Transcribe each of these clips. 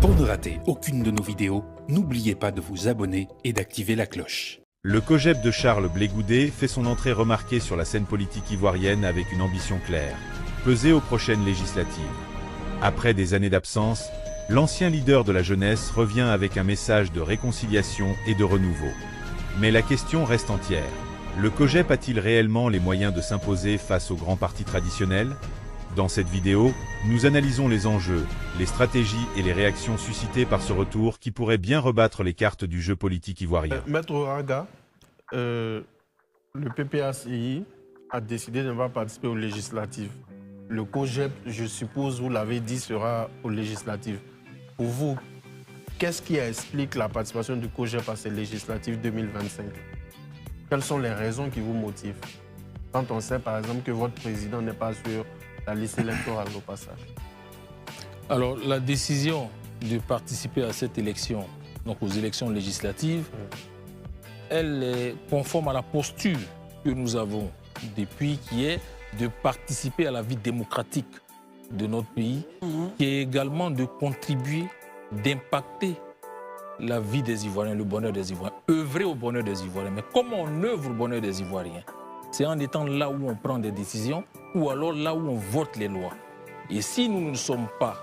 Pour ne rater aucune de nos vidéos, n'oubliez pas de vous abonner et d'activer la cloche. Le COJEP de Charles Blé Goudet fait son entrée remarquée sur la scène politique ivoirienne avec une ambition claire, peser aux prochaines législatives. Après des années d'absence, l'ancien leader de la jeunesse revient avec un message de réconciliation et de renouveau. Mais la question reste entière. Le COJEP a-t-il réellement les moyens de s'imposer face aux grands partis traditionnels ? Dans cette vidéo, nous analysons les enjeux, les stratégies et les réactions suscitées par ce retour qui pourrait bien rebattre les cartes du jeu politique ivoirien. Maître Oraga, le PPACI a décidé de ne pas participer aux législatives. Le COJEP, je suppose, vous l'avez dit, sera aux législatives. Pour vous, qu'est-ce qui explique la participation du COJEP à ces législatives 2025? Quelles sont les raisons qui vous motivent? Quand on sait, par exemple, que votre président n'est pas sur la liste électorale au passage. Alors, la décision de participer à cette élection, donc aux élections législatives, elle est conforme à la posture que nous avons depuis, qui est de participer à la vie démocratique de notre pays, qui est également de contribuer, d'impacter la vie des Ivoiriens, le bonheur des Ivoiriens, œuvrer au bonheur des Ivoiriens. Mais comment on œuvre au bonheur des Ivoiriens? C'est en étant là où on prend des décisions ou alors là où on vote les lois. Et si nous ne sommes pas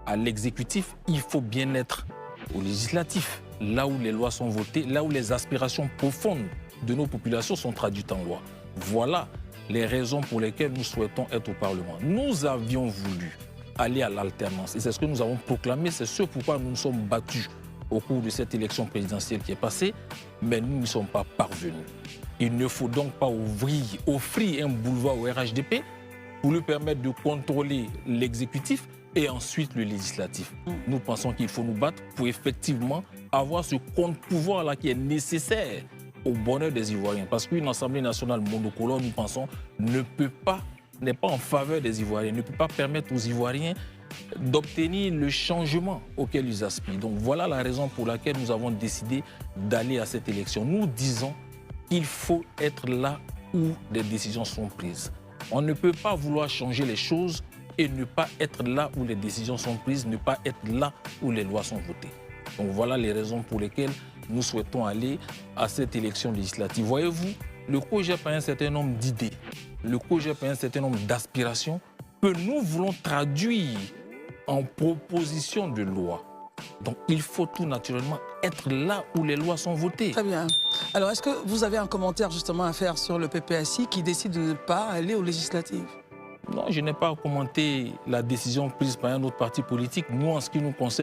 à l'exécutif, il faut bien être au législatif, là où les lois sont votées, là où les aspirations profondes de nos populations sont traduites en loi. Voilà les raisons pour lesquelles nous souhaitons être au Parlement. Nous avions voulu aller à l'alternance et c'est ce que nous avons proclamé, c'est ce pourquoi nous nous sommes battus au cours de cette élection présidentielle qui est passée, mais nous n'y sommes pas parvenus. Il ne faut donc pas offrir un boulevard au RHDP pour lui permettre de contrôler l'exécutif et ensuite le législatif. Nous pensons qu'il faut nous battre pour effectivement avoir ce contre-pouvoir-là qui est nécessaire au bonheur des Ivoiriens. Parce qu'une Assemblée nationale monocolore, nous pensons, n'est pas en faveur des Ivoiriens, ne peut pas permettre aux Ivoiriens d'obtenir le changement auquel ils aspirent. Donc voilà la raison pour laquelle nous avons décidé d'aller à cette élection. Nous disons qu'il faut être là où les décisions sont prises. On ne peut pas vouloir changer les choses et ne pas être là où les décisions sont prises, ne pas être là où les lois sont votées. Donc voilà les raisons pour lesquelles nous souhaitons aller à cette élection législative. Voyez-vous, le COJEP a un certain nombre d'idées, le COJEP a un certain nombre d'aspirations que nous voulons traduire en proposition de loi. Donc il faut tout naturellement être là où les lois sont votées. Très bien. Alors est-ce que vous avez un commentaire justement à faire sur le PPACI qui décide de ne pas aller aux législatives? Non, je n'ai pas commenté la décision prise par un autre parti politique. Nous, en ce qui nous concerne,